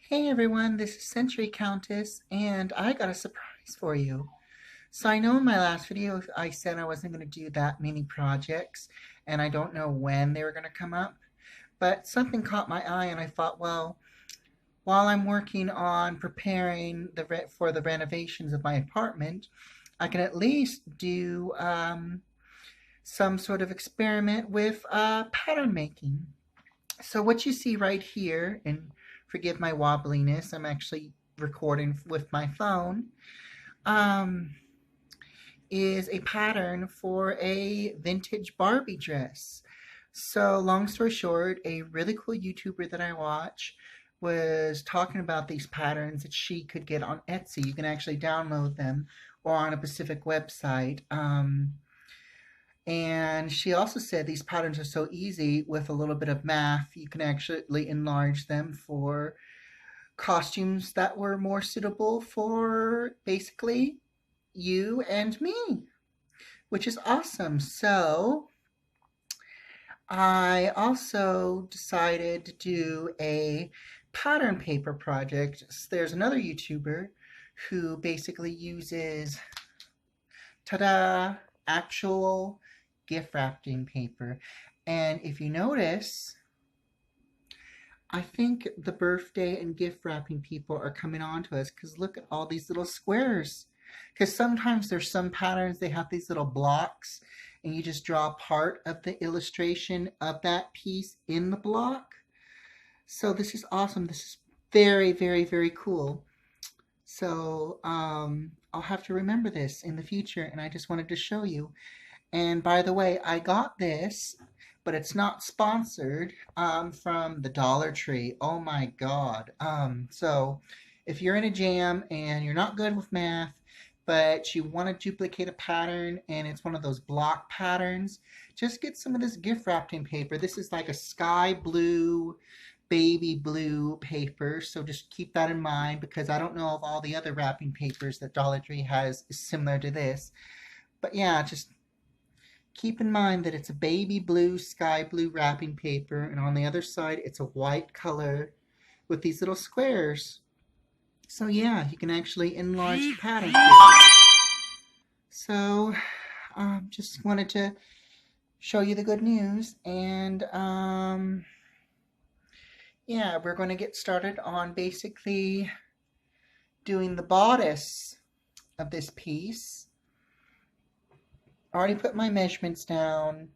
Hey everyone, this is Century Countess, and I got a surprise for you. So I know in my last video I said I wasn't going to do that many projects, and I don't know when they were going to come up, but something caught my eye, and I thought, well, while I'm working on preparing for the renovations of my apartment, I can at least do some sort of experiment with pattern making. So what you see right here, and forgive my wobbliness, I'm actually recording with my phone, um, is a pattern for a vintage Barbie dress. So long story short, a really cool YouTuber that I watch was talking about these patterns that she could get on Etsy. You can actually download them or on a specific website. And she also said these patterns are so easy with a little bit of math, you can actually enlarge them for costumes that were more suitable for basically you and me, which is awesome. So I also decided to do a pattern paper project. There's another YouTuber who basically uses, ta-da, actual gift wrapping paper. And if you notice, I think the birthday and gift wrapping people are coming on to us because look at all these little squares. Because sometimes there's some patterns, they have these little blocks, and you just draw part of the illustration of that piece in the block. So this is awesome. This is very, very, very cool. So I'll have to remember this in the future, and I just wanted to show you. And by the way, I got this, but it's not sponsored, from the Dollar Tree. Oh my God. So if you're in a jam and you're not good with math, but you want to duplicate a pattern and it's one of those block patterns, just get some of this gift wrapping paper. This is like a sky blue, baby blue paper. So just keep that in mind because I don't know if all the other wrapping papers that Dollar Tree has is similar to this. But yeah, just keep in mind that it's a baby blue, sky blue wrapping paper, and on the other side it's a white color with these little squares. So yeah, you can actually enlarge the pattern. So just wanted to show you the good news, and yeah, we're going to get started on basically doing the bodice of this piece. I already put my measurements down.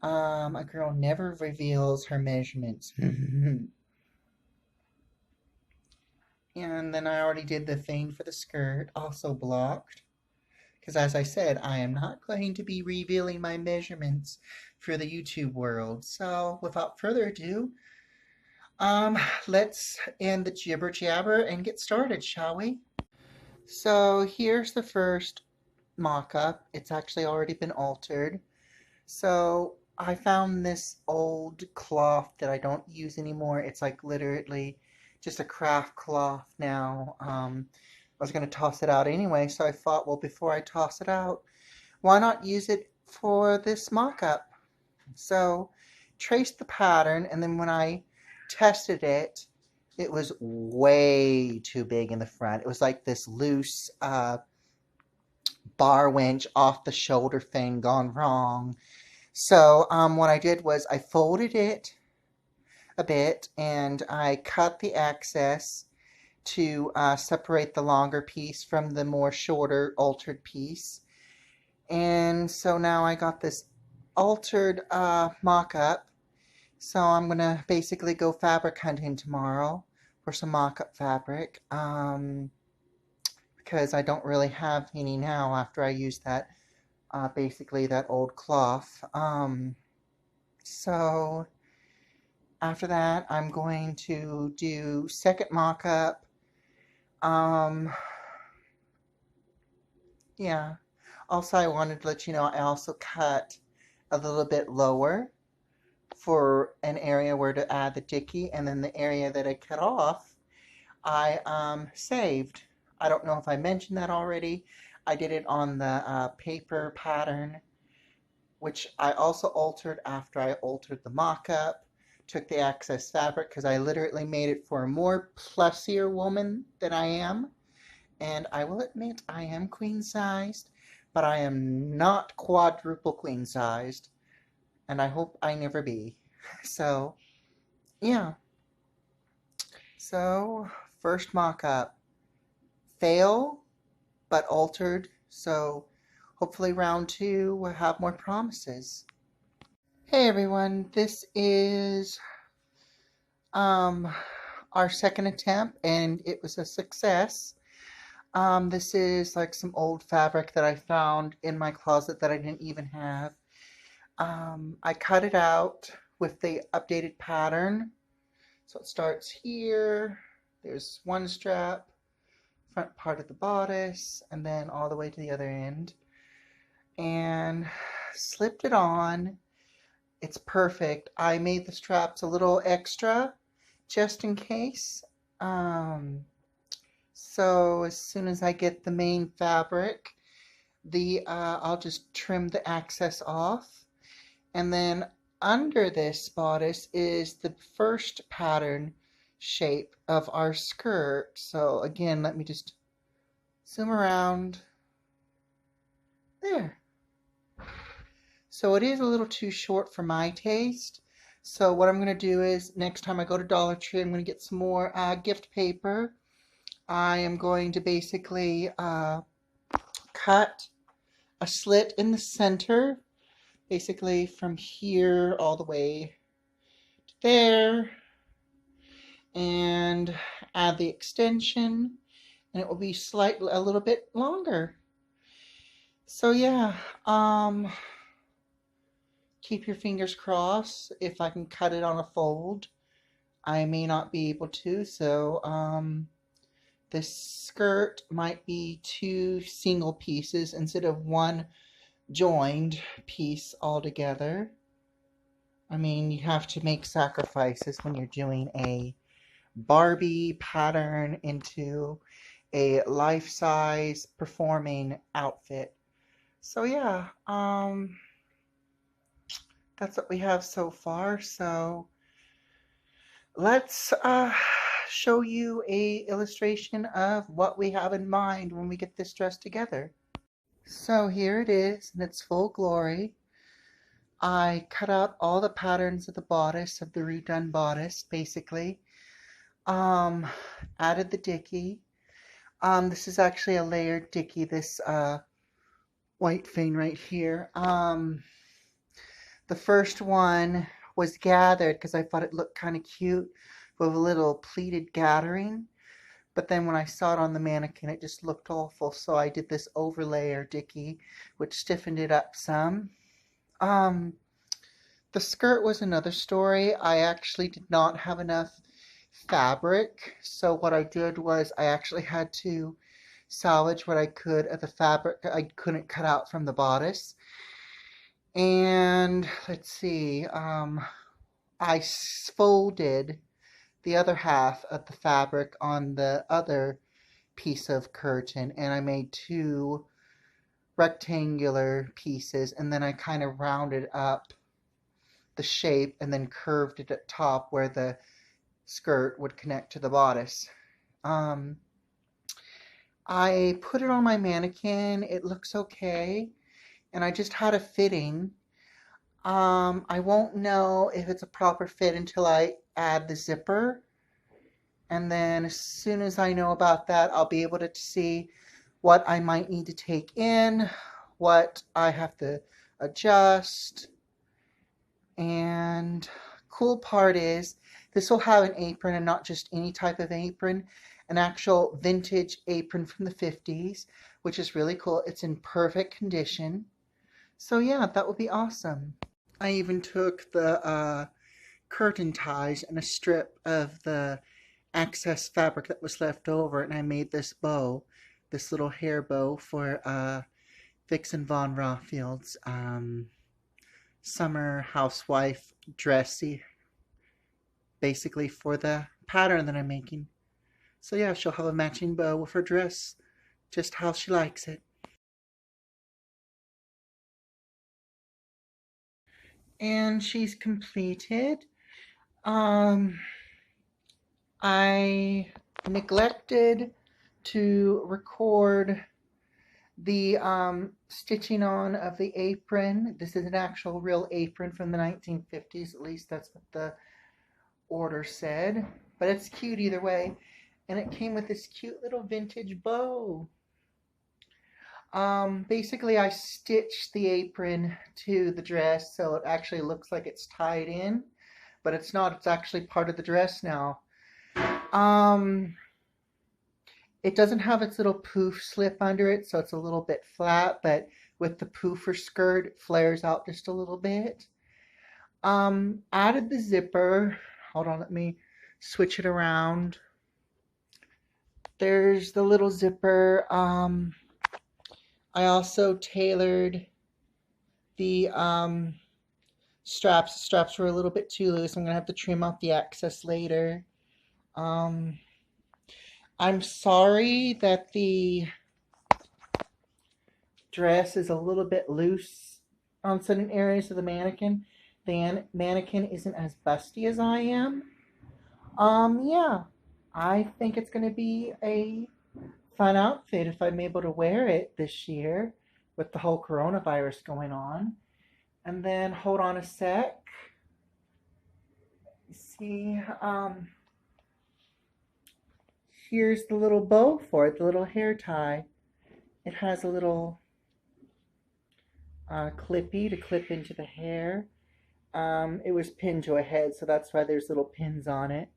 A girl never reveals her measurements. And then I already did the thing for the skirt, also blocked. Because as I said, I am not going to be revealing my measurements for the YouTube world. So without further ado, let's end the jibber jabber and get started, shall we? So here's the first mock-up. It's actually already been altered. So I found this old cloth that I don't use anymore. It's like literally just a craft cloth now. I was going to toss it out anyway, so I thought, well, before I toss it out, why not use it for this mock-up? So traced the pattern, and then when I tested it, it was way too big in the front. It was like this loose bar winch off the shoulder thing gone wrong. So what I did was I folded it a bit and I cut the excess to separate the longer piece from the more shorter altered piece. And so now I got this altered mock-up. So I'm going to basically go fabric hunting tomorrow for some mock-up fabric. Because I don't really have any now after I used that, basically that old cloth. So after that, I'm going to do second mock-up. Yeah. Also, I wanted to let you know I also cut a little bit lower for an area where to add the dicky, and then the area that I cut off, I saved. I don't know if I mentioned that already. I did it on the paper pattern, which I also altered after I altered the mock-up. took the excess fabric because I literally made it for a more plussier woman than I am. And I will admit I am queen sized, but I am not quadruple queen sized. And I hope I never be. So, yeah. So, first mock up. Fail, but altered. So, hopefully, round two will have more promises. Hey everyone, this is um, our second attempt, and it was a success. This is like some old fabric that I found in my closet that I didn't even have. I cut it out with the updated pattern. So it starts here. There's one strap, front part of the bodice, and then all the way to the other end. And slipped it on. It's perfect. I made the straps a little extra just in case. So as soon as I get the main fabric, I'll just trim the excess off. And then under this bodice is the first pattern shape of our skirt. So again, let me just zoom around. There. So it is a little too short for my taste. So what I'm going to do is next time I go to Dollar Tree, I'm going to get some more gift paper. I am going to basically cut a slit in the center, basically from here all the way to there, and add the extension, and it will be slightly a little bit longer. So yeah, keep your fingers crossed. If I can cut it on a fold, I may not be able to. So this skirt might be two single pieces instead of one joined piece altogether. I mean, you have to make sacrifices when you're doing a Barbie pattern into a life-size performing outfit. So yeah, that's what we have so far. So let's show you a illustration of what we have in mind when we get this dress together. So here it is in its full glory. I cut out all the patterns of the bodice, of the redone bodice, basically. Added the dicky. This is actually a layered dicky, this white thing right here. The first one was gathered because I thought it looked kind of cute with a little pleated gathering. But then when I saw it on the mannequin, it just looked awful. So I did this overlayer dicky, which stiffened it up some. The skirt was another story. I actually did not have enough fabric. So what I did was I actually had to salvage what I could of the fabric I couldn't cut out from the bodice. And let's see, I folded the other half of the fabric on the other piece of curtain, and I made two rectangular pieces, and then I kind of rounded up the shape and then curved it at top where the skirt would connect to the bodice. I put it on my mannequin. It looks okay, and I just had a fitting. I won't know if it's a proper fit until I add the zipper. And then as soon as I know about that, I'll be able to see what I might need to take in, what I have to adjust. And cool part is this will have an apron, and not just any type of apron, an actual vintage apron from the 50s, which is really cool. It's in perfect condition. So yeah, that would be awesome. I even took the curtain ties and a strip of the excess fabric that was left over, and I made this bow, this little hair bow for Vixen Von Rawfield's summer housewife dressy, basically for the pattern that I'm making. So yeah, she'll have a matching bow with her dress, just how she likes it. And she's completed. Um, I neglected to record the stitching on of the apron. This is an actual real apron from the 1950s, at least that's what the order said. But it's cute either way. And it came with this cute little vintage bow. Basically, I stitched the apron to the dress so it actually looks like it's tied in, but it's not. It's actually part of the dress now. Um, it doesn't have its little poof slip under it, so it's a little bit flat, but with the poofer skirt, it flares out just a little bit. Added the zipper. Hold on, let me switch it around. There's the little zipper. I also tailored the straps. The straps were a little bit too loose. I'm gonna have to trim off the excess later. Um, I'm sorry that the dress is a little bit loose on certain areas of the mannequin. The mannequin isn't as busty as I am. Yeah, I think it's gonna be a fun outfit if I'm able to wear it this year with the whole coronavirus going on. And then hold on a sec. See, here's the little bow for it, the little hair tie. It has a little clippy to clip into the hair. It was pinned to a head, so that's why there's little pins on it.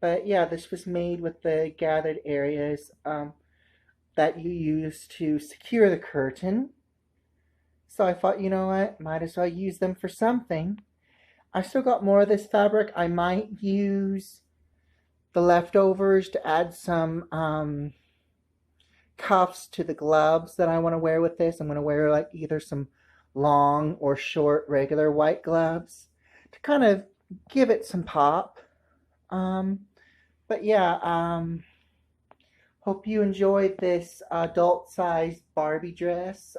But yeah, this was made with the gathered areas that you use to secure the curtain. So I thought, you know what, might as well use them for something. I still got more of this fabric. I might use the leftovers to add some cuffs to the gloves that I want to wear with this. I'm going to wear like either some long or short regular white gloves to kind of give it some pop. But yeah, hope you enjoyed this adult-sized Barbie dress.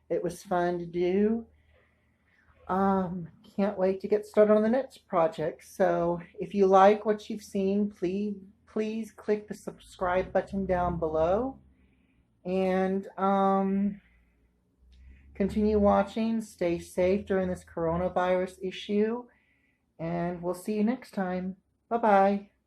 It was fun to do. Can't wait to get started on the next project. So if you like what you've seen, please click the subscribe button down below. And continue watching. Stay safe during this coronavirus issue. And we'll see you next time. Bye-bye.